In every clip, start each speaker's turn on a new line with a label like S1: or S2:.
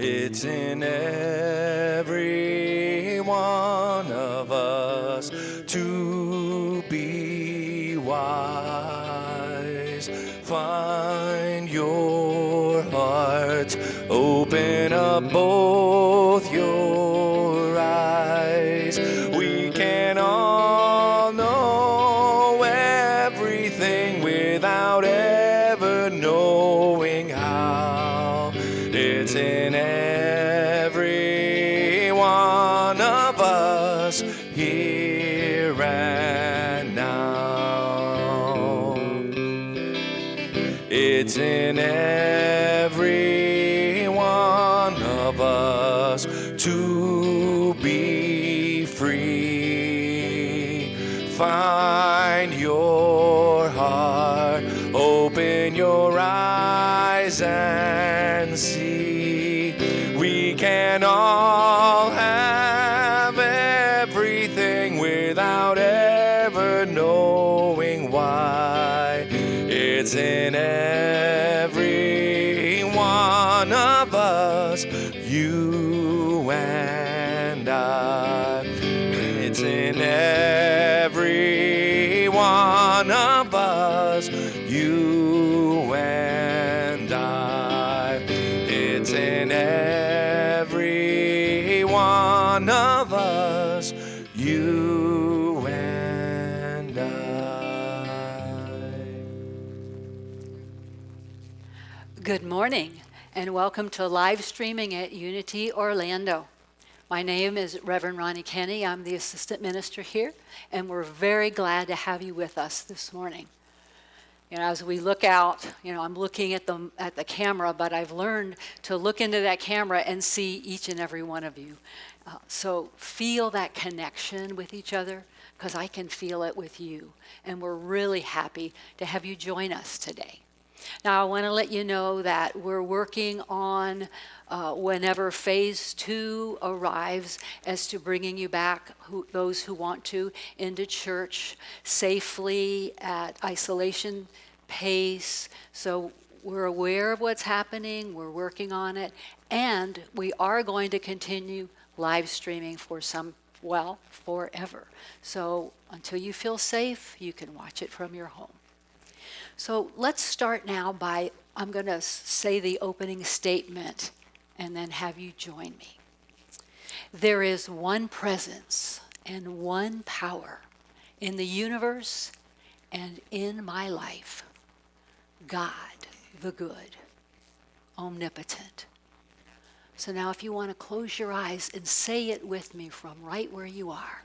S1: It's in every one of us to be wise. Find your heart, open up both your eyes. We can all know everything without ever knowing how. It's in every one of us here and now. It's in every one of us to be free. Find your heart, open your eyes and see. We can all have everything without ever knowing why. It's in every one of us, you and I. It's in every one of us, you and I. It's in every one of us, you and I.
S2: Good morning, and welcome to live streaming at Unity Orlando. My name is Reverend Ronnie Kenney. I'm the assistant minister here, and we're very glad to have you with us this morning. You know, as we look out, I'm looking at the camera, but I've learned to look into that camera and see each and every one of you. So feel that connection with each other, because I can feel it with you, and we're really happy to have you join us today. Now, I want to let you know that we're working on whenever phase 2 arrives as to bringing you back, those who want to, into church safely at isolation pace. So we're aware of what's happening, we're working on it, and we are going to continue live streaming for forever. So until you feel safe, you can watch it from your home. So let's start now I'm going to say the opening statement and then have you join me. There is one presence and one power in the universe and in my life. God, the good, omnipotent. So now if you want to close your eyes and say it with me from right where you are.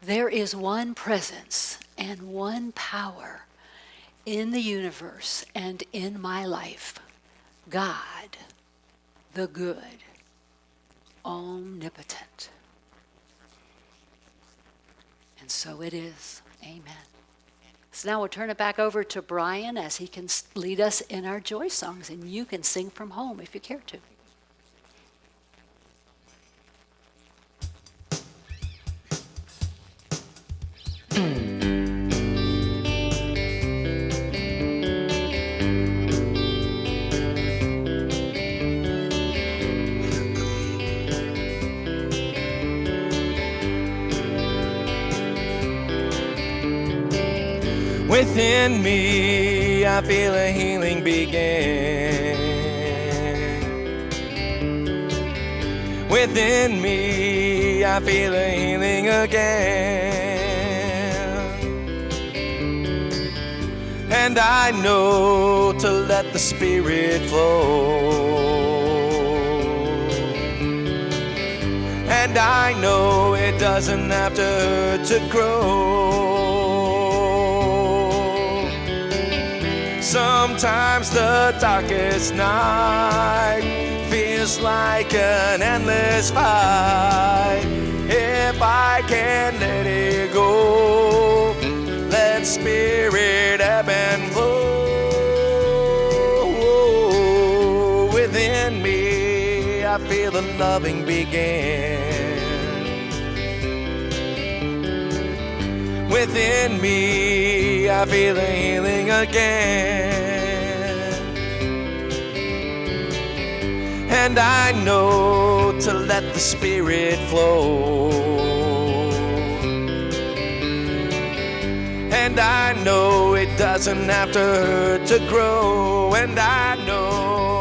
S2: There is one presence and one power in the universe and in my life, God, the good, omnipotent. And so it is. Amen. So now we'll turn it back over to Brian as he can lead us in our joy songs, and you can sing from home if you care to.
S1: Within me, I feel a healing begin. Within me, I feel a healing again. And I know to let the Spirit flow. And I know it doesn't have to hurt to grow. Sometimes the darkest night feels like an endless fight. If I can let it go, let Spirit ebb and flow. Within me, I feel the loving begin. Within me, I feel a healing again. And I know to let the Spirit flow. And I know it doesn't have to hurt to grow. And I know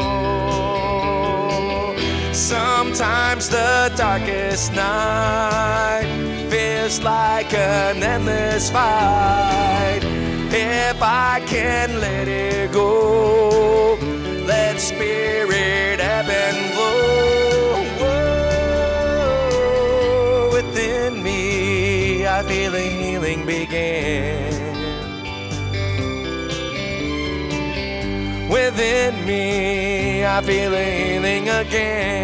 S1: sometimes the darkest night feels like an endless fight. If I can let it go, let Spirit ebb and flow. Whoa, within me I feel a healing begin. Within me I feel a healing again.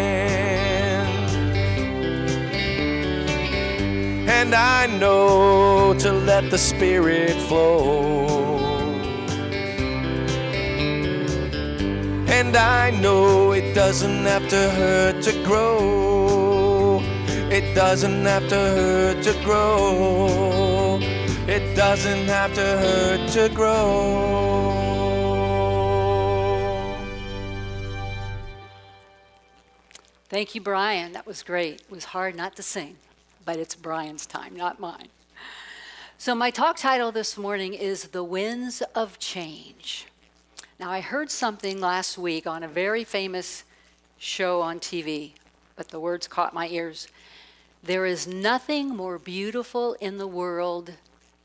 S1: And I know to let the Spirit flow. And I know it doesn't have to hurt to grow. It doesn't have to hurt to grow. It doesn't have to hurt to grow.
S2: Thank you, Brian. That was great. It was hard not to sing, but it's Brian's time, not mine. So my talk title this morning is The Winds of Change. Now, I heard something last week on a very famous show on TV, but the words caught my ears. There is nothing more beautiful in the world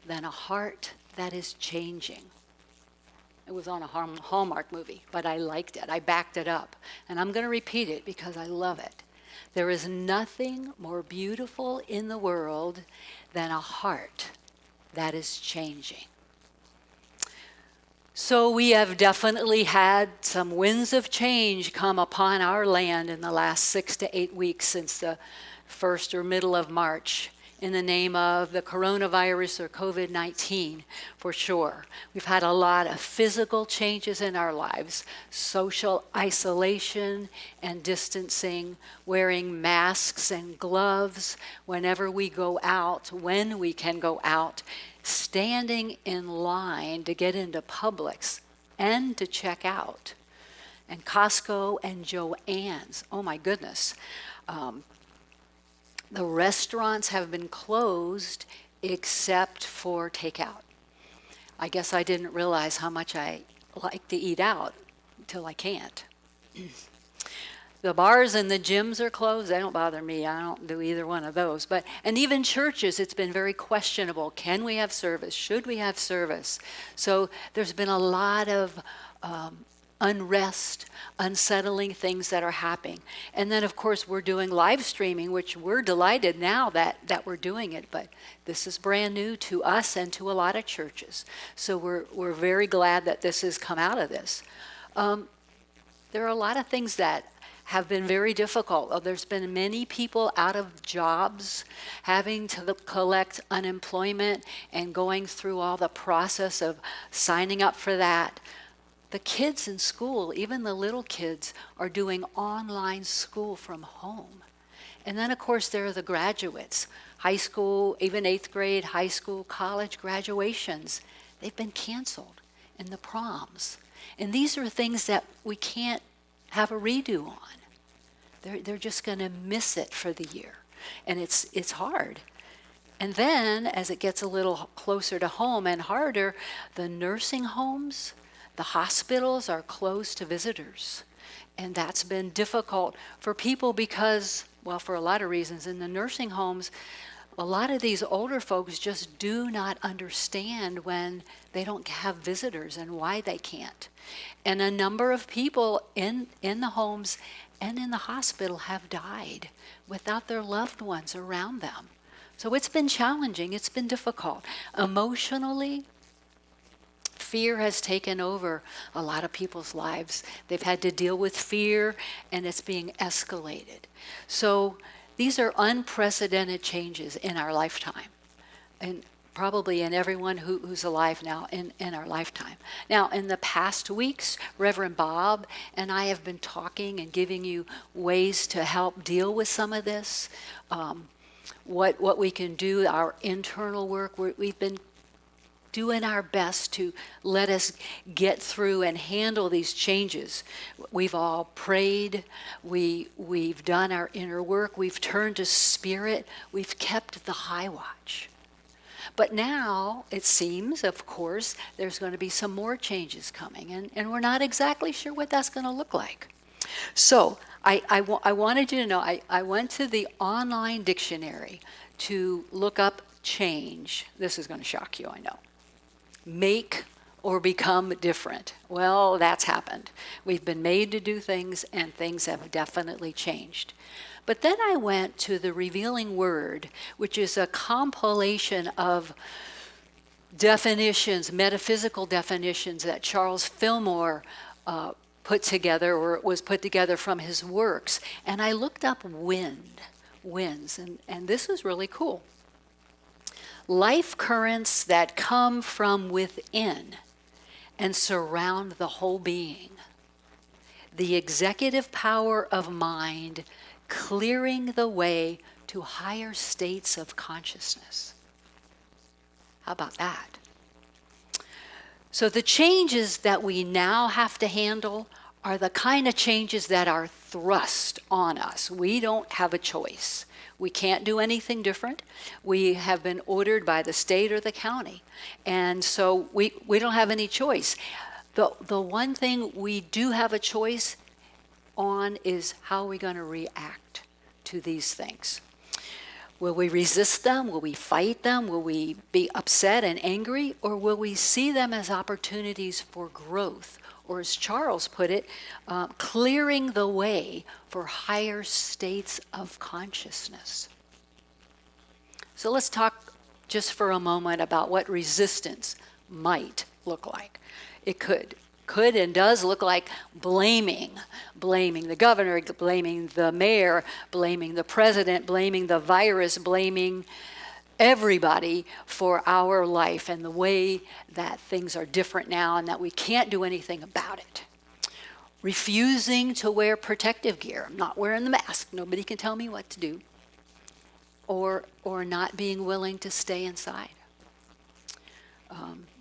S2: than a heart that is changing. It was on a Hallmark movie, but I liked it. I backed it up. And I'm going to repeat it because I love it. There is nothing more beautiful in the world than a heart that is changing. So we have definitely had some winds of change come upon our land in the last 6 to 8 weeks since the first or middle of March, in the name of the coronavirus or COVID-19, for sure. We've had a lot of physical changes in our lives, social isolation and distancing, wearing masks and gloves whenever we go out, when we can go out, standing in line to get into Publix and to check out. And Costco and Joann's, oh my goodness. The restaurants have been closed except for takeout. I guess I didn't realize how much I like to eat out until I can't. The bars and the gyms are closed. They don't bother me. I don't do either one of those. And even churches, it's been very questionable. Can we have service? Should we have service? So there's been a lot of unrest, unsettling things that are happening. And then, of course, we're doing live streaming, which we're delighted now that we're doing it. But this is brand new to us and to a lot of churches. So we're very glad that this has come out of this. There are a lot of things that have been very difficult. There's been many people out of jobs, having to collect unemployment and going through all the process of signing up for that. The kids in school, even the little kids, are doing online school from home. And then, of course, there are the graduates, high school, even 8th grade, high school, college graduations. They've been canceled, and the proms. And these are things that we can't have a redo on. They're just going to miss it for the year. And it's hard. And then, as it gets a little closer to home and harder, the nursing homes, the hospitals are closed to visitors. And that's been difficult for people because, well, for a lot of reasons. In the nursing homes, a lot of these older folks just do not understand when they don't have visitors and why they can't. And a number of people in the homes and in the hospital have died without their loved ones around them. So it's been challenging. It's been difficult. Emotionally, fear has taken over a lot of people's lives. They've had to deal with fear, and it's being escalated. So these are unprecedented changes in our lifetime, and probably in everyone who's alive now in our lifetime. Now, in the past weeks, Reverend Bob and I have been talking and giving you ways to help deal with some of this, what we can do, our internal work. We've been doing our best to let us get through and handle these changes. We've all prayed, we've done our inner work, we've turned to Spirit, we've kept the high watch. But now, it seems, of course, there's going to be some more changes coming, and we're not exactly sure what that's going to look like. So, I wanted you to know, I went to the online dictionary to look up change. This is going to shock you, I know. Make or become different. Well, that's happened. We've been made to do things, and things have definitely changed. But then I went to the Revealing Word, which is a compilation of definitions, metaphysical definitions that Charles Fillmore put together, or it was put together from his works. And I looked up winds, and this was really cool. Life currents that come from within and surround the whole being. The executive power of mind clearing the way to higher states of consciousness. How about that? So the changes that we now have to handle are the kind of changes that are thrust on us. We don't have a choice. We can't do anything different. We have been ordered by the state or the county. And so we don't have any choice. The one thing we do have a choice on is how are we going to react to these things. Will we resist them? Will we fight them? Will we be upset and angry? Or will we see them as opportunities for growth? Or as Charles put it, clearing the way for higher states of consciousness. So let's talk just for a moment about what resistance might look like. It could and does look like blaming the governor, blaming the mayor, blaming the president, blaming the virus, blaming everybody for our life and the way that things are different now and that we can't do anything about it. Refusing to wear protective gear. I'm not wearing the mask. Nobody can tell me what to do. Or not being willing to stay inside.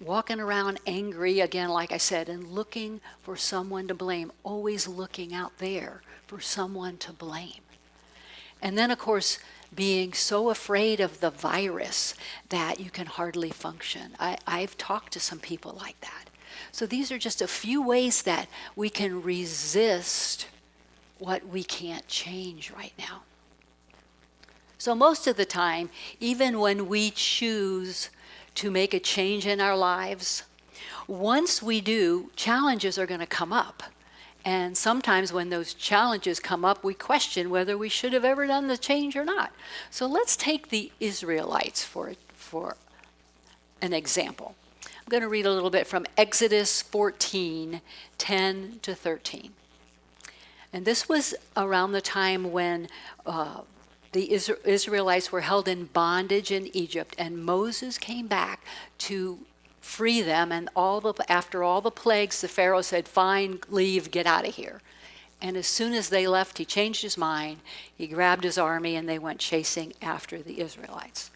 S2: Walking around angry, again, like I said, and looking for someone to blame. Always looking out there for someone to blame. And then, of course, being so afraid of the virus that you can hardly function. I've talked to some people like that. So these are just a few ways that we can resist what we can't change right now. So most of the time, even when we choose to make a change in our lives, once we do, challenges are going to come up. And sometimes when those challenges come up, we question whether we should have ever done the change or not. So let's take the Israelites for an example. I'm going to read a little bit from Exodus 14, 10 to 13. And this was around the time when the Israelites were held in bondage in Egypt, and Moses came back to free them, and after all the plagues, the Pharaoh said, fine, leave, get out of here. And as soon as they left, he changed his mind, he grabbed his army, and they went chasing after the Israelites.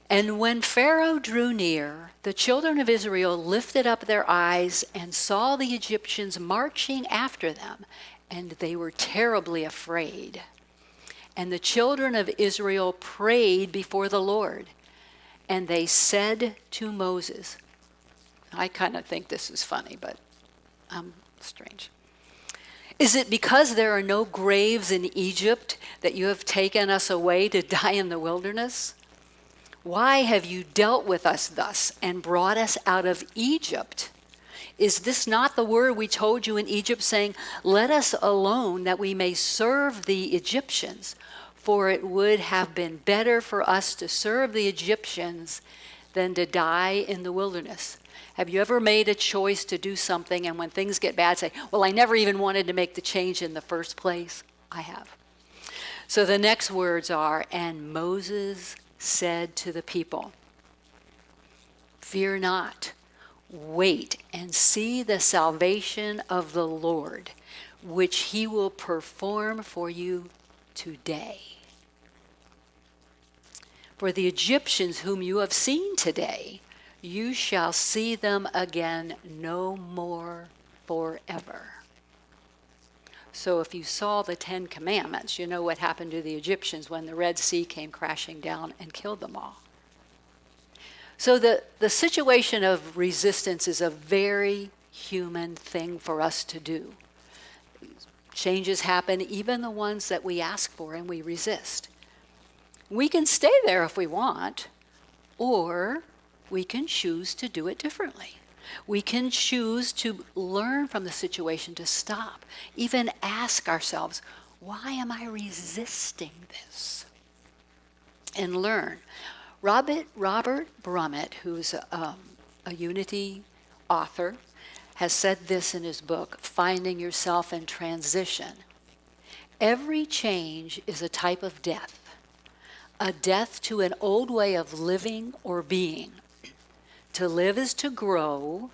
S2: And when Pharaoh drew near, the children of Israel lifted up their eyes and saw the Egyptians marching after them, and they were terribly afraid. And the children of Israel prayed before the Lord, and they said to Moses, I kind of think this is funny, but strange. Is it because there are no graves in Egypt that you have taken us away to die in the wilderness? Why have you dealt with us thus and brought us out of Egypt? Is this not the word we told you in Egypt, saying, let us alone that we may serve the Egyptians? For it would have been better for us to serve the Egyptians than to die in the wilderness. Have you ever made a choice to do something, and when things get bad, say, well, I never even wanted to make the change in the first place? I have. So the next words are, and Moses said to the people, fear not, wait and see the salvation of the Lord, which he will perform for you today. For the Egyptians whom you have seen today, You shall see them again no more forever. So if you saw the 10 Commandments, you know what happened to the Egyptians when the Red Sea came crashing down and killed them all. So the situation of resistance is a very human thing for us to do. Changes happen, even the ones that we ask for and we resist. We can stay there if we want, or we can choose to do it differently. We can choose to learn from the situation, to stop, even ask ourselves, why am I resisting this? And learn. Robert Brummett, who's a Unity author, has said this in his book, Finding Yourself in Transition. Every change is a type of death, a death to an old way of living or being. To live is to grow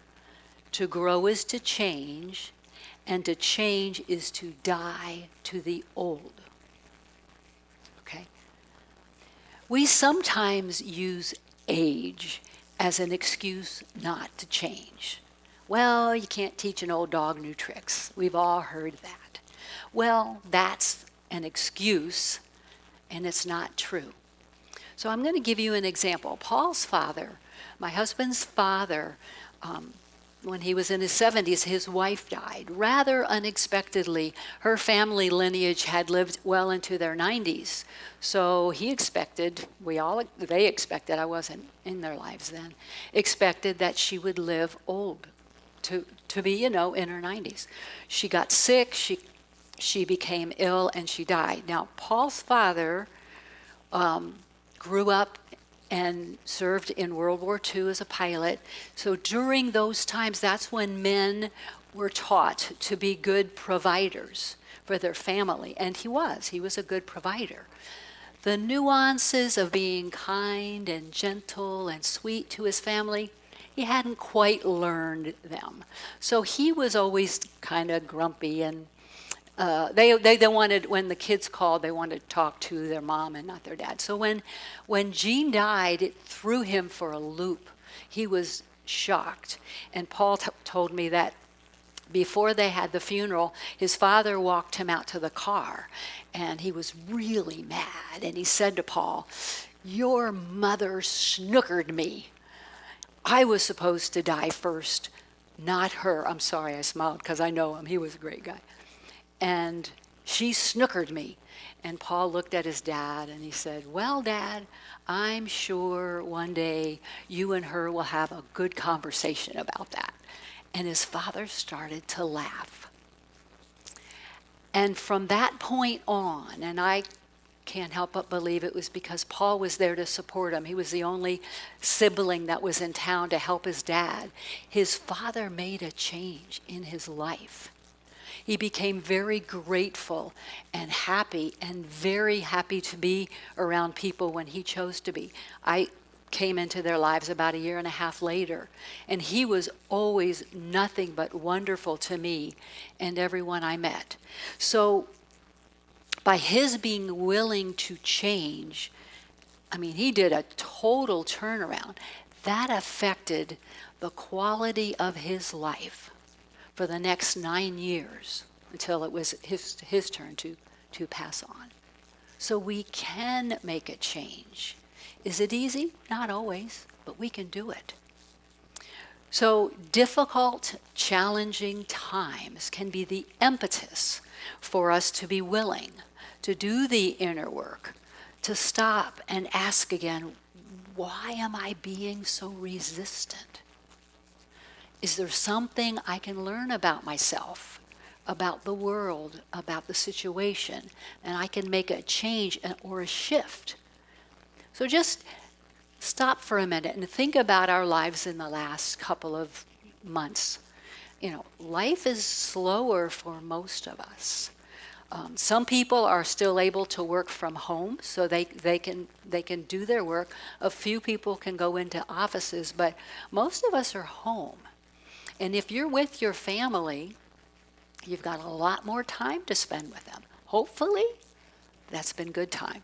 S2: is to change, and to change is to die to the old. Okay? We sometimes use age as an excuse not to change. Well, you can't teach an old dog new tricks. We've all heard that. Well, that's an excuse, and it's not true. So I'm going to give you an example. Paul's father, my husband's father, when he was in his 70s, his wife died rather unexpectedly. Her family lineage had lived well into their 90s. So he expected, they expected, I wasn't in their lives then, expected that she would live old, to be, in her 90s. She got sick, she became ill, and she died. Now, Paul's father grew up and served in World War II as a pilot. So during those times, that's when men were taught to be good providers for their family. And he was a good provider. The nuances of being kind and gentle and sweet to his family, he hadn't quite learned them. So he was always kind of grumpy, and they wanted, when the kids called, they wanted to talk to their mom and not their dad. So when Jean died, it threw him for a loop. He was shocked. And Paul told me that before they had the funeral, his father walked him out to the car, and he was really mad. And he said to Paul, "Your mother snookered me. I was supposed to die first, not her." I'm sorry, I smiled because I know him. He was a great guy. "And she snookered me." And Paul looked at his dad and he said, "Well, Dad, I'm sure one day you and her will have a good conversation about that." And his father started to laugh. And from that point on, and I can't help but believe it was because Paul was there to support him. He was the only sibling that was in town to help his dad. His father made a change in his life. He became very grateful and very happy to be around people when he chose to be. I came into their lives about 1.5 years later, and he was always nothing but wonderful to me and everyone I met. So by his being willing to change, he did a total turnaround. That affected the quality of his life for the next 9 years until it was his turn to pass on. So we can make a change. Is it easy? Not always, but we can do it. So difficult, challenging times can be the impetus for us to be willing to do the inner work, to stop and ask again, why am I being so resistant? Is there something I can learn about myself, about the world, about the situation, and I can make a change or a shift? So just stop for a minute and think about our lives in the last couple of months. Life is slower for most of us. Some people are still able to work from home, so they can do their work. A few people can go into offices, but most of us are home. And if you're with your family, you've got a lot more time to spend with them. Hopefully, that's been good time.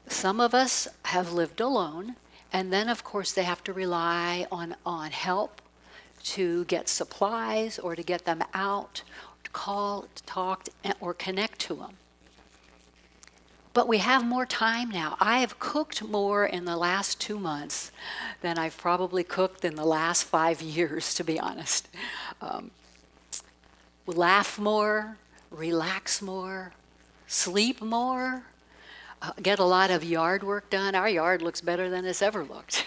S2: Some of us have lived alone, And then, of course, they have to rely on help to get supplies or to get them out, to call, to talk, or connect to them. But we have more time now. I have cooked more in the last 2 months than I've probably cooked in the last 5 years, to be honest. Laugh more, relax more, sleep more, get a lot of yard work done. Our yard looks better than it's ever looked.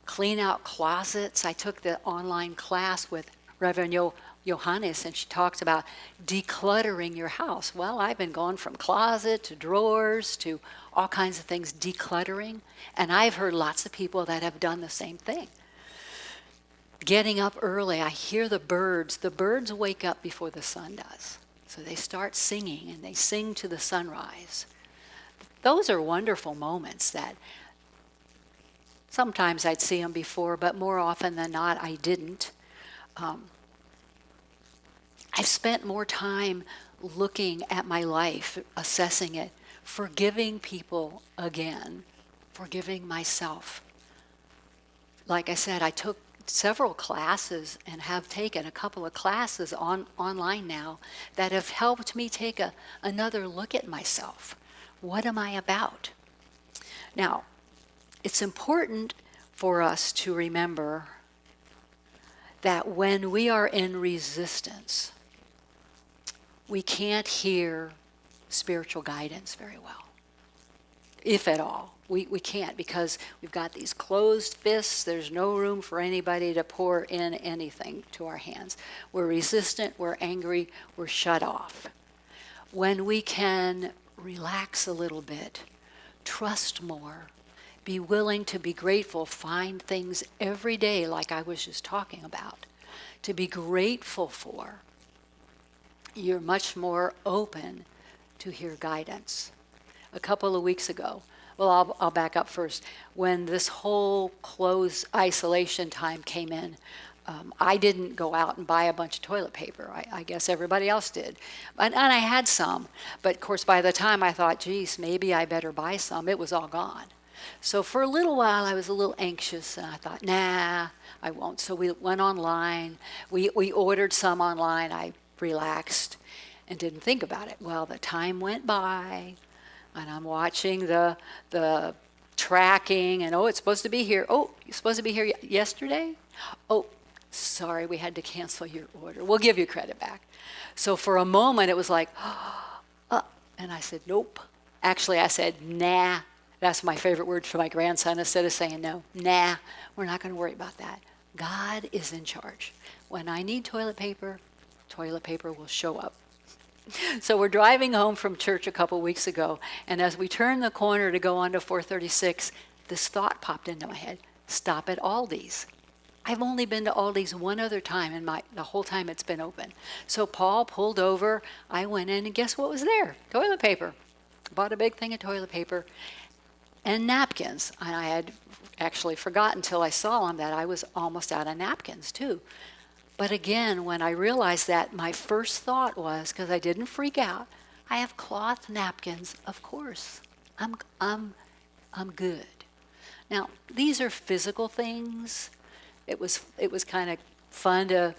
S2: Clean out closets. I took the online class with Reverend Johannes, and she talks about decluttering your house. Well, I've been going from closet to drawers to all kinds of things, decluttering. And I've heard lots of people that have done the same thing. Getting up early, I hear the birds. The birds wake up before the sun does. So they start singing, and they sing to the sunrise. Those are wonderful moments that sometimes I'd see them before, but more often than not, I didn't. I've spent more time looking at my life, assessing it, forgiving people again, forgiving myself. Like I said, I took several classes and have taken a couple of classes online now that have helped me take another look at myself. What am I about? Now, it's important for us to remember that when we are in resistance, we can't hear spiritual guidance very well, if at all. We can't, because we've got these closed fists. There's no room for anybody to pour in anything to our hands. We're resistant, we're angry, we're shut off. When we can relax a little bit, trust more, be willing to be grateful, find things every day like I was just talking about, to be grateful for, you're much more open to hear guidance. A couple of weeks ago, well, I'll back up first. When this whole closed isolation time came in, I didn't go out and buy a bunch of toilet paper. I guess everybody else did. And I had some. But of course, by the time I thought, geez, maybe I better buy some, it was all gone. So for a little while, I was a little anxious, and I thought, nah, I won't. So we went online. We ordered some online. I relaxed and didn't think about it. Well, the time went by, and I'm watching the tracking, and it's supposed to be here. Oh, you're supposed to be here yesterday? Oh, sorry, we had to cancel your order. We'll give you credit back. So for a moment, it was like, and I said, nope. Actually, I said, nah. That's my favorite word for my grandson. Instead of saying no, nah, we're not going to worry about that. God is in charge. When I need toilet paper will show up. So we're driving home from church a couple weeks ago, and as we turned the corner to go onto 436, this thought popped into my head: stop at Aldi's. I've only been to Aldi's one other time in the whole time it's been open. So Paul pulled over, I went in, and guess what was there? Toilet paper. Bought a big thing of toilet paper and napkins. And I had actually forgotten until I saw them that I was almost out of napkins too. But again, when I realized that, my first thought was, because I didn't freak out, I have cloth napkins, of course. I'm good. Now, these are physical things. It was kind of fun to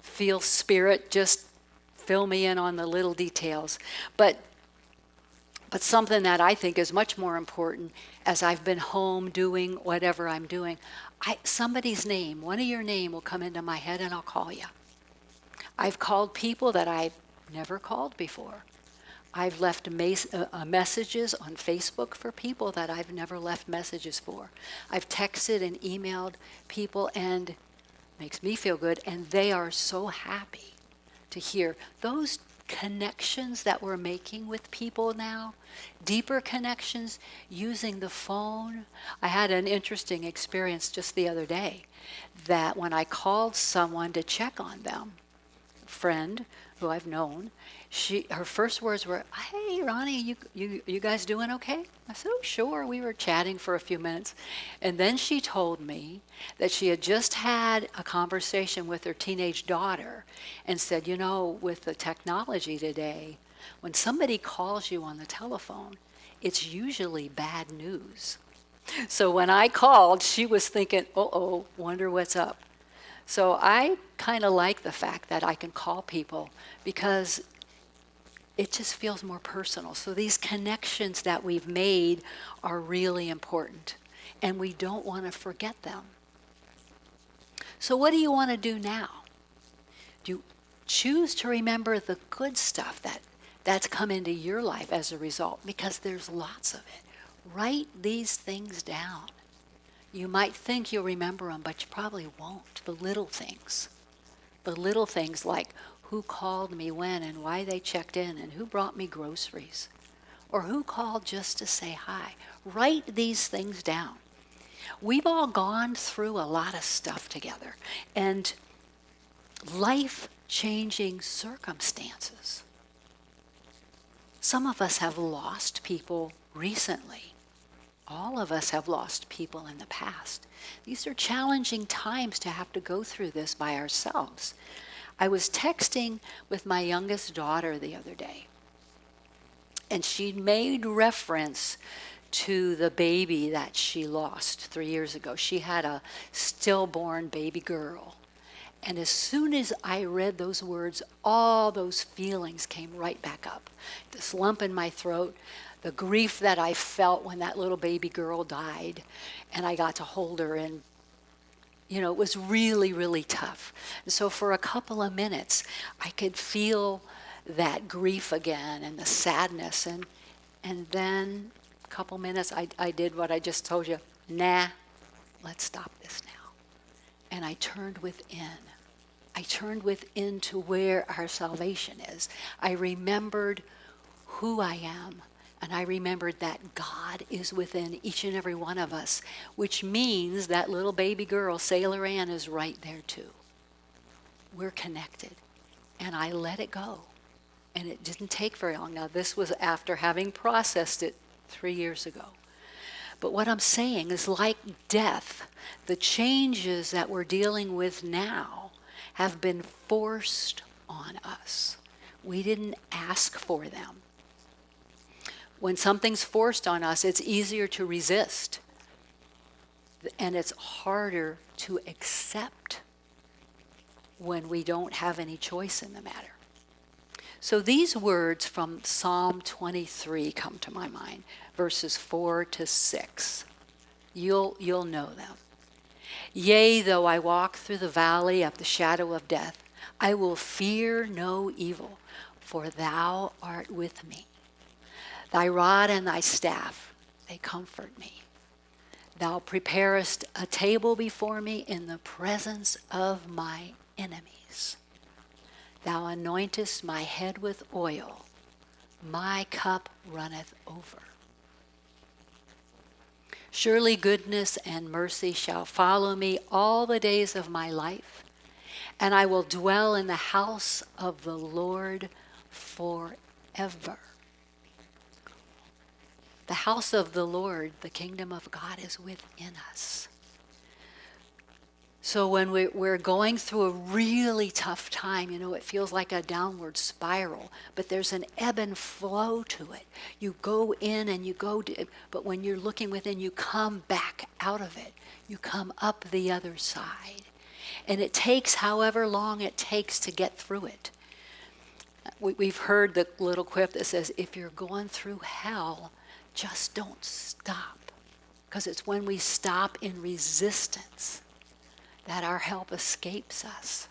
S2: feel Spirit just fill me in on the little details. But something that I think is much more important, as I've been home doing whatever I'm doing, somebody's name, one of your name will come into my head, and I'll call you. I've called people that I've never called before. I've left messages on Facebook for people that I've never left messages for. I've texted and emailed people, and it makes me feel good, and they are so happy to hear those connections that we're making with people now, deeper connections using the phone. I had an interesting experience just the other day that when I called someone to check on them, a friend who I've known, her first words were, "Hey, Ronnie, you guys doing okay?" I said, "Oh, sure." We were chatting for a few minutes. And then she told me that she had just had a conversation with her teenage daughter and said, with the technology today, when somebody calls you on the telephone, it's usually bad news. So when I called, she was thinking, uh-oh, wonder what's up. So I kind of like the fact that I can call people because it just feels more personal. So these connections that we've made are really important, and we don't want to forget them. So what do you want to do now? Do you choose to remember the good stuff that's come into your life as a result? Because there's lots of it. Write these things down. You might think you'll remember them, but you probably won't. The little things. The little things like who called me when and why they checked in and who brought me groceries. Or who called just to say hi. Write these things down. We've all gone through a lot of stuff together. And life-changing circumstances. Some of us have lost people recently. All of us have lost people in the past. These are challenging times to have to go through this by ourselves. I was texting with my youngest daughter the other day, and she made reference to the baby that she lost 3 years ago. She had a stillborn baby girl. And as soon as I read those words, all those feelings came right back up. This lump in my throat, the grief that I felt when that little baby girl died, and I got to hold her, and it was really, really tough. And so for a couple of minutes, I could feel that grief again and the sadness, and then a couple minutes, I did what I just told you. Nah, let's stop this now. And I turned within. I turned within to where our salvation is. I remembered who I am, and I remembered that God is within each and every one of us, which means that little baby girl, Sailor Ann, is right there too. We're connected. And I let it go. And it didn't take very long. Now, this was after having processed it 3 years ago. But what I'm saying is, like death, the changes that we're dealing with now have been forced on us. We didn't ask for them. When something's forced on us, it's easier to resist. And it's harder to accept when we don't have any choice in the matter. So these words from Psalm 23 come to my mind, verses 4 to 6. You'll know them. Yea, though I walk through the valley of the shadow of death, I will fear no evil, for thou art with me. Thy rod and thy staff, they comfort me. Thou preparest a table before me in the presence of my enemies. Thou anointest my head with oil. My cup runneth over. Surely goodness and mercy shall follow me all the days of my life, and I will dwell in the house of the Lord forever. The house of the Lord, the kingdom of God, is within us. So when we're going through a really tough time, it feels like a downward spiral, but there's an ebb and flow to it. You go in and you go, but when you're looking within, you come back out of it. You come up the other side. And it takes however long it takes to get through it. We've heard the little quip that says, if you're going through hell, just don't stop. Because it's when we stop in resistance that our help escapes us.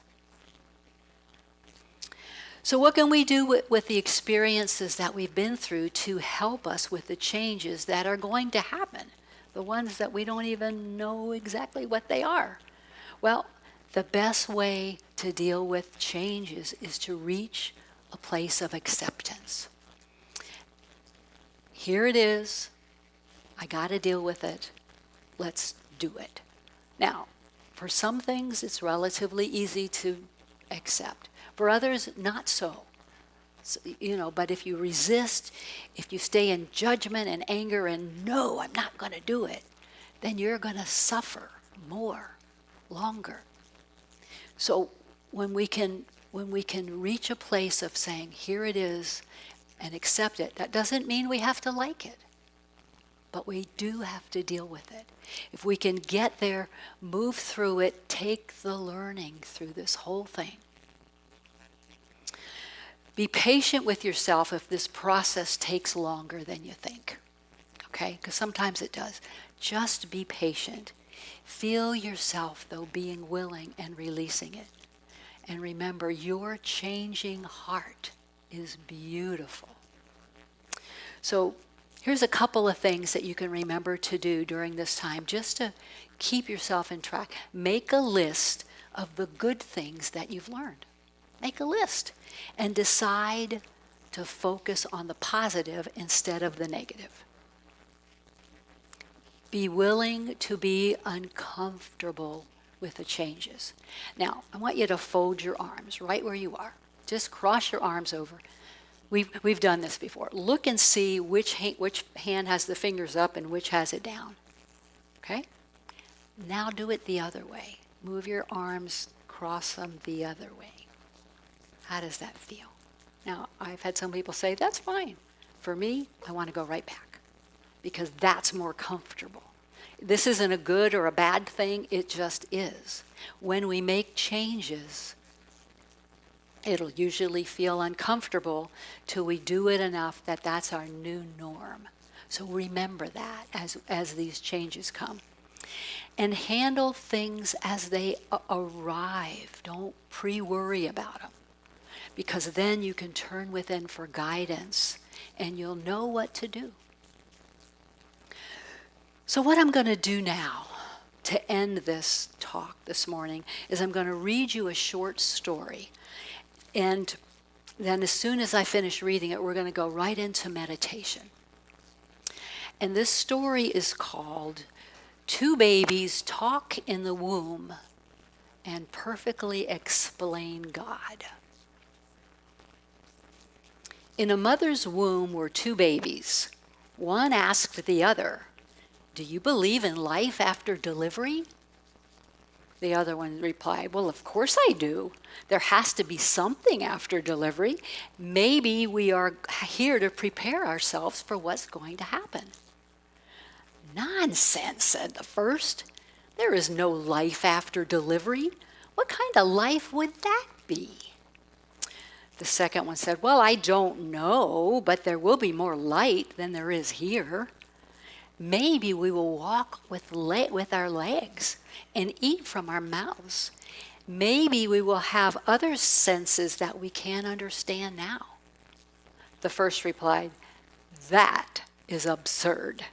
S2: So what can we do with the experiences that we've been through to help us with the changes that are going to happen? The ones that we don't even know exactly what they are. Well, the best way to deal with changes is to reach a place of acceptance. Here it is. I got to deal with it. Let's do it. Now, for some things, it's relatively easy to accept. For others, not so. But if you resist, if you stay in judgment and anger and no, I'm not going to do it, then you're going to suffer more, longer. So when we can reach a place of saying, here it is, and accept it, that doesn't mean we have to like it. but we do have to deal with it. If we can get there, move through it, take the learning through this whole thing. Be patient with yourself if this process takes longer than you think, okay? Because sometimes it does. Just be patient. Feel yourself, though, being willing and releasing it. And remember, your changing heart is beautiful. So here's a couple of things that you can remember to do during this time just to keep yourself in track. Make a list of the good things that you've learned. Make a list and decide to focus on the positive instead of the negative. Be willing to be uncomfortable with the changes. Now, I want you to fold your arms right where you are. Just cross your arms over. We've done this before. Look and see which hand has the fingers up and which has it down. Okay? Now do it the other way. Move your arms, cross them the other way. How does that feel? Now, I've had some people say, that's fine. For me, I want to go right back because that's more comfortable. This isn't a good or a bad thing. It just is. When we make changes, it'll usually feel uncomfortable till we do it enough that that's our new norm. So remember that as these changes come. And handle things as they arrive. Don't pre-worry about them. Because then you can turn within for guidance and you'll know what to do. So what I'm going to do now to end this talk this morning is I'm going to read you a short story. And then as soon as I finish reading it, we're going to go right into meditation. And this story is called Two Babies Talk in the Womb and Perfectly Explain God. In a mother's womb were two babies. One asked the other, "Do you believe in life after delivery?" The other one replied, "Well, of course I do. There has to be something after delivery. Maybe we are here to prepare ourselves for what's going to happen." "Nonsense," said the first. "There is no life after delivery. What kind of life would that be?" The second one said, "Well, I don't know, but there will be more light than there is here. Maybe we will walk with our legs and eat from our mouths. Maybe we will have other senses that we can't understand now." The first replied, "That is absurd.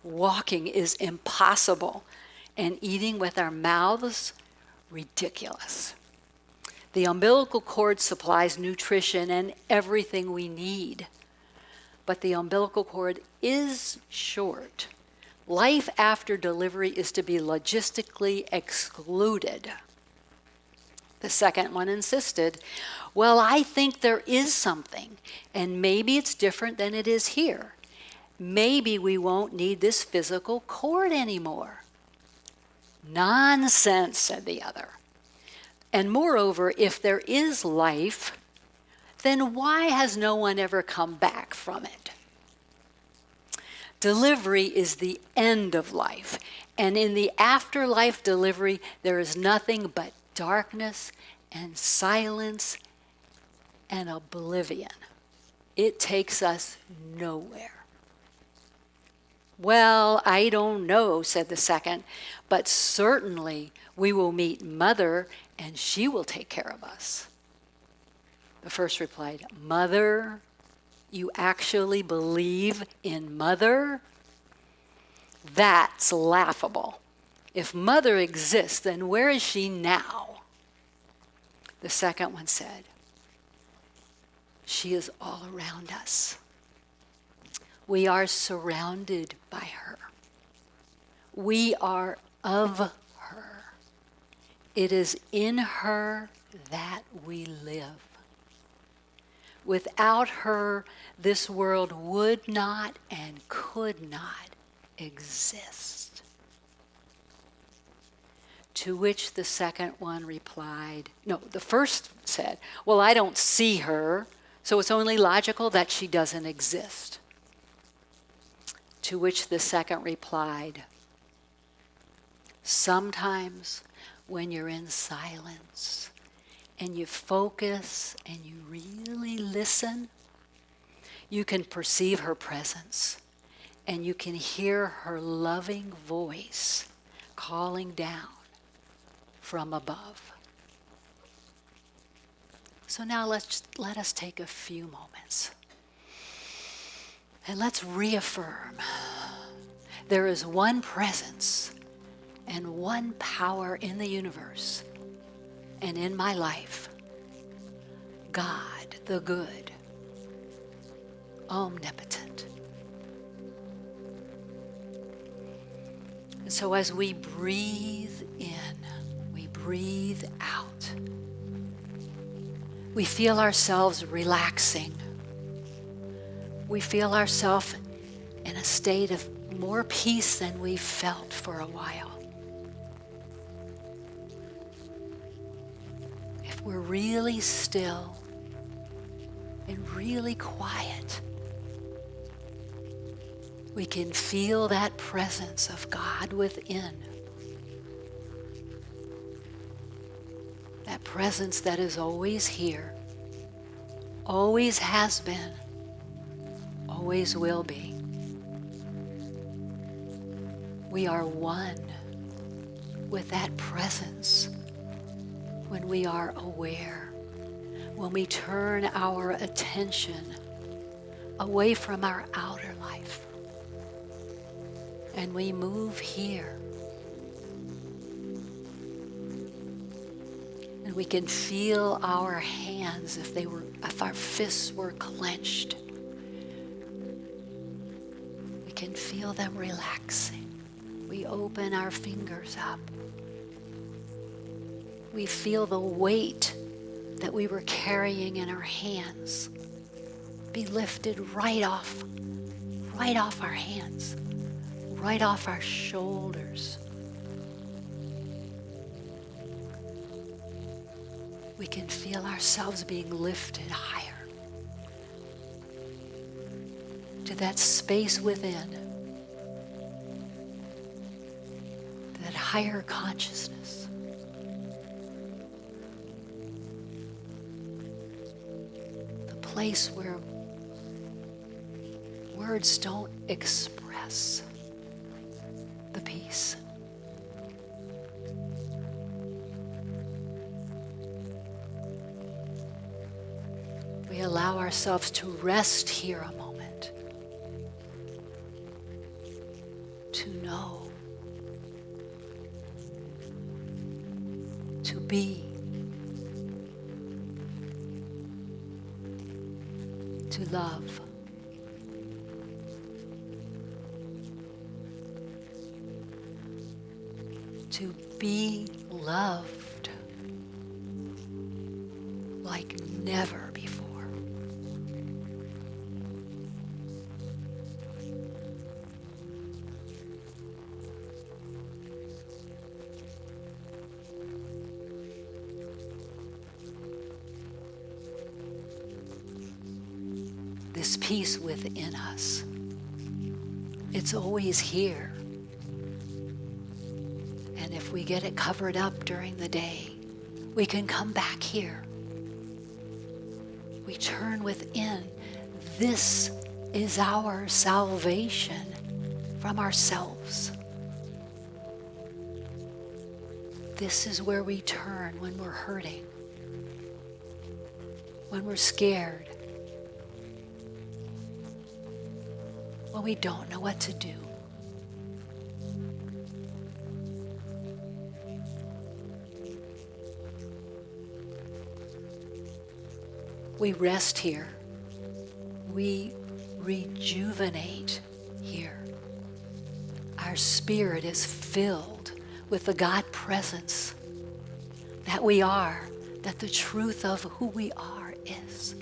S2: Walking is impossible, and eating with our mouths, ridiculous. The umbilical cord supplies nutrition and everything we need. But the umbilical cord is short. Life after delivery is to be logistically excluded." The second one insisted, "Well, I think there is something, and maybe it's different than it is here. Maybe we won't need this physical cord anymore." "Nonsense," said the other. "And moreover, if there is life, then why has no one ever come back from it? Delivery is the end of life, and in the afterlife delivery, there is nothing but darkness and silence and oblivion. It takes us nowhere." "Well, I don't know," said the second, "but certainly we will meet Mother and she will take care of us." The first replied, "Mother? You actually believe in Mother? That's laughable. If Mother exists, then where is she now?" The second one said, "She is all around us. We are surrounded by her. We are of her. It is in her that we live. Without her, this world would not and could not exist." To which the second one replied, no, the first said, "Well, I don't see her, so it's only logical that she doesn't exist." To which the second replied, sometimes when you're in silence and you focus and you really listen, you can perceive her presence and you can hear her loving voice calling down from above. So now let us take a few moments and let's reaffirm there is one presence and one power in the universe and in my life, God the good, omnipotent. And so as we breathe in, we breathe out, we feel ourselves relaxing. We feel ourselves in a state of more peace than we've felt for a while. If we're really still and really quiet, we can feel that presence of God within. That presence that is always here, always has been, always will be. We are one with that presence when we are aware, when we turn our attention away from our outer life and we move here. And we can feel our hands if our fists were clenched. We can feel them relaxing. We open our fingers up. We feel the weight that we were carrying in our hands be lifted right off our hands, right off our shoulders. We can feel ourselves being lifted higher to that space within, that higher consciousness. The place where words don't express the peace. We allow ourselves to rest here a moment, to know, to be, to love. To be loved like never before. This peace within us, it's always here. And if we get it covered up during the day, we can come back here. We turn within. This is our salvation from ourselves. This is where we turn when we're hurting, when we're scared, when we don't know what to do. We rest here. We rejuvenate here. Our spirit is filled with the God presence that we are, that the truth of who we are is.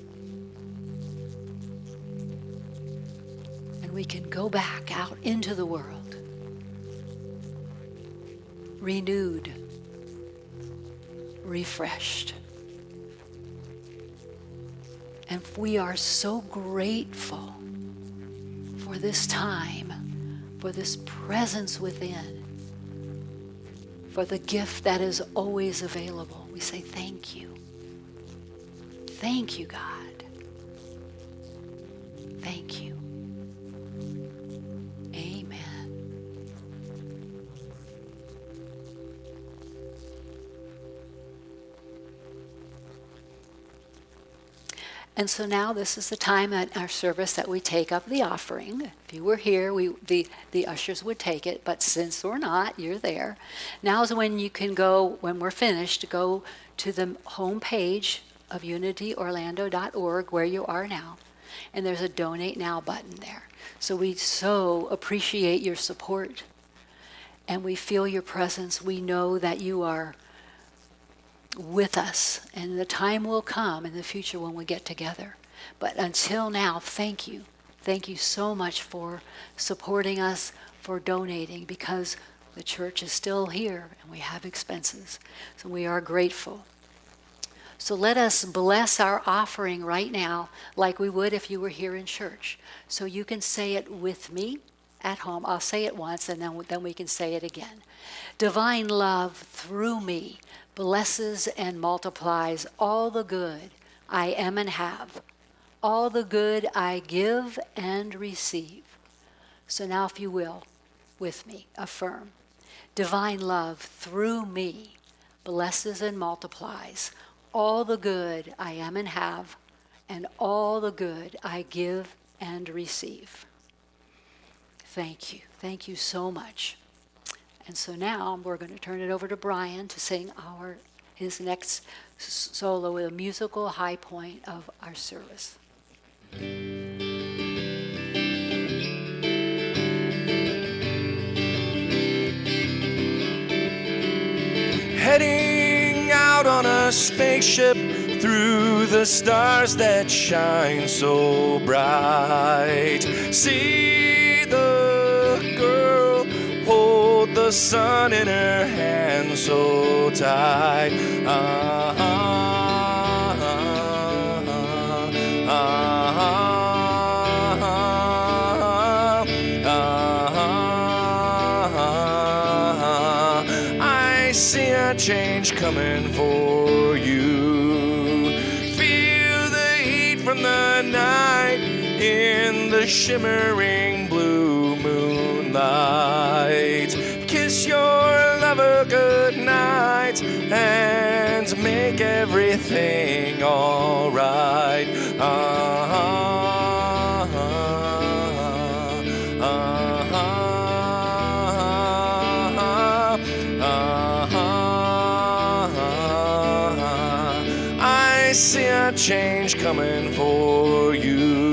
S2: And we can go back out into the world, renewed, refreshed. And we are so grateful for this time for this presence within, for the gift that is always available. We say thank you. Thank you, God. Thank you. Amen. And so now this is the time at our service that we take up the offering. If you were here, the ushers would take it, but since we're not, you're there. Now is when you can go, when we're finished, go to the home page of unityorlando.org where you are now. And there's a Donate Now button there. So we so appreciate your support. And we feel your presence. We know that you are with us, and the time will come in the future when we get together. But until now, thank you. Thank you so much for supporting us, for donating, because the church is still here and we have expenses. So we are grateful. So let us bless our offering right now like we would if you were here in church. So you can say it with me at home. I'll say it once and then we can say it again. Divine love through me blesses and multiplies all the good I am and have, all the good I give and receive. So now, if you will, with me, affirm. Divine love through me blesses and multiplies all the good I am and have, and all the good I give and receive. Thank you. Thank you so much. And so now we're going to turn it over to Brian to sing his next solo with a musical high point of our service.
S1: Heading out on a spaceship through the stars that shine so bright. See the girl hold the sun in her hand so tight. I see a change coming for you. Feel the heat from the night in the shimmering blue moonlight. Kiss your lover good night and make everything alright. I see a change coming for you.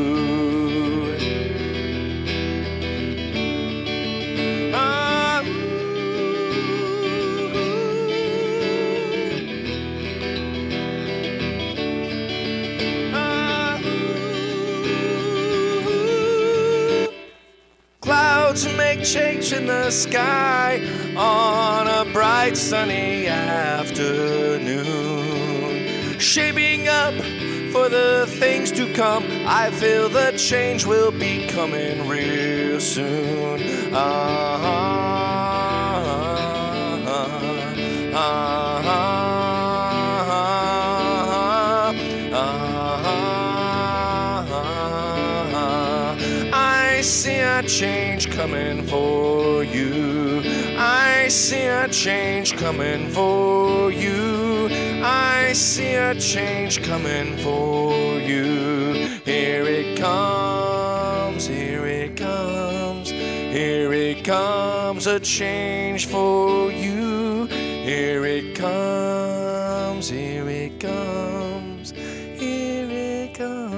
S1: Clouds make change in the sky on a bright sunny afternoon, shaping up for the things to come. I feel the change will be coming real soon. I see a change coming for you. I see a change coming for you. I see a change coming for you. Here it comes, here it comes, here it comes, a change for you. Here it comes, here it comes, here it comes.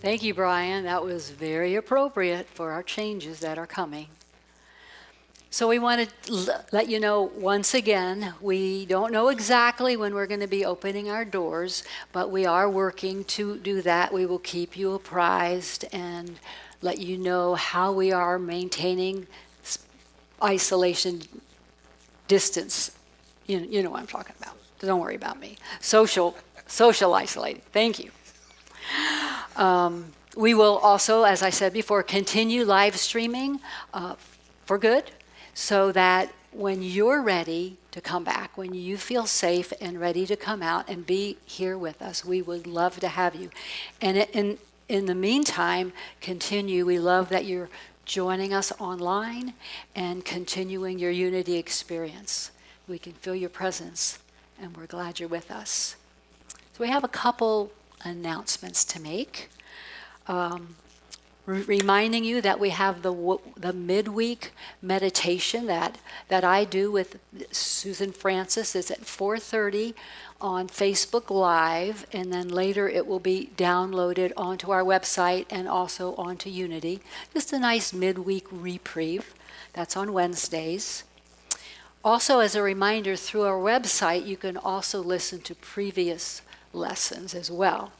S2: Thank you, Brian. That was very appropriate for our changes that are coming. So we want to let you know once again, we don't know exactly when we're going to be opening our doors, but we are working to do that. We will keep you apprised and let you know how we are maintaining isolation, distance. You know what I'm talking about. Don't worry about me. Social isolating. Thank you. We will also, as I said before, continue live streaming for good, so that when you're ready to come back, when you feel safe and ready to come out and be here with us, we would love to have you. And in the meantime, we love that you're joining us online and continuing your unity experience. We can feel your presence, and we're glad you're with us. So we have a couple announcements to make. Reminding you that we have the midweek meditation that I do with Susan Francis. It's at 4:30 on Facebook Live, and then later it will be downloaded onto our website and also onto Unity. Just a nice midweek reprieve. That's on Wednesdays. Also, as a reminder, through our website, you can also listen to previous lessons as well.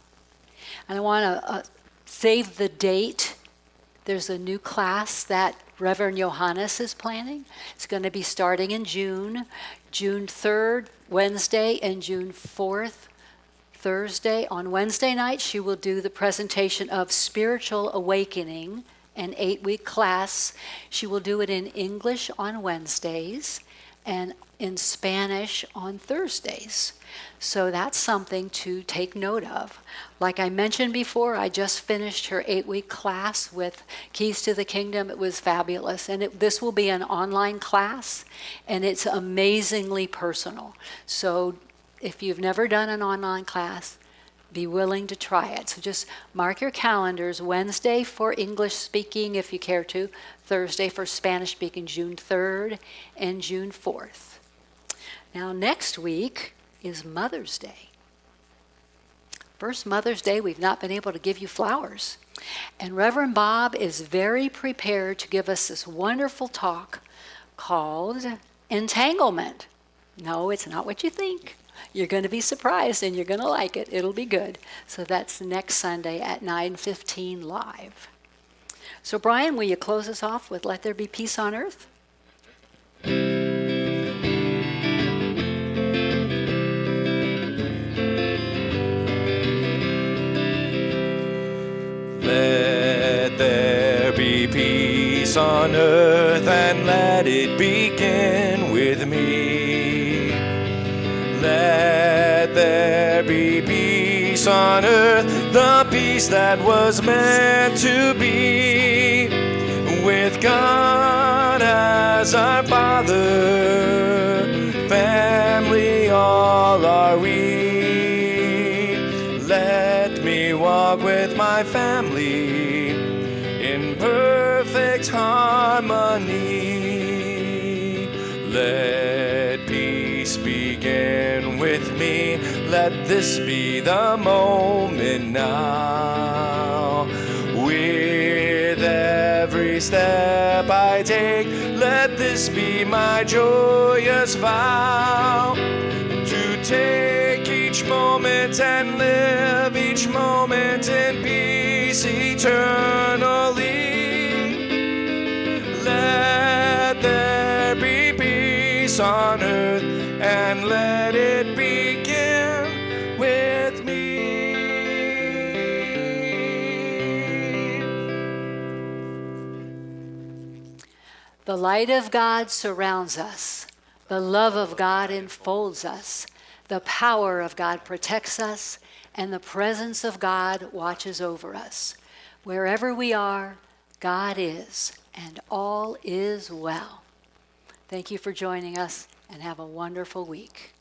S2: And I want to save the date. There's a new class that Reverend Johannes is planning. It's going to be starting in June 3rd, Wednesday, and June 4th, Thursday. On Wednesday night, she will do the presentation of Spiritual Awakening, an 8-week class. She will do it in English on Wednesdays and in Spanish on Thursdays. So that's something to take note of. Like I mentioned before, I just finished her 8-week class with Keys to the Kingdom. It was fabulous. And this will be an online class, and it's amazingly personal. So if you've never done an online class, be willing to try it. So just mark your calendars. Wednesday for English speaking, if you care to. Thursday for Spanish speaking, June 3rd and June 4th. Now next week is Mother's Day. First Mother's Day, we've not been able to give you flowers. And Reverend Bob is very prepared to give us this wonderful talk called Entanglement. No, it's not what you think. You're going to be surprised, and you're going to like it. It'll be good. So that's next Sunday at 9:15 live. So Brian, will you close us off with Let There Be Peace on Earth?
S1: Let there be peace on earth, and let it begin with me. Let there be peace on earth, the peace that was meant to be, with God as our Father, family all are we. Let me walk with my family in perfect harmony. Let peace begin with me. Let this be the moment now. With every step I take, let this be my joyous vow, to take each moment and live each moment in peace eternally. Let there be peace on earth, and let it begin with me.
S2: The light of God surrounds us. The love of God enfolds us. The power of God protects us, and the presence of God watches over us. Wherever we are, God is, and all is well. Thank you for joining us, and have a wonderful week.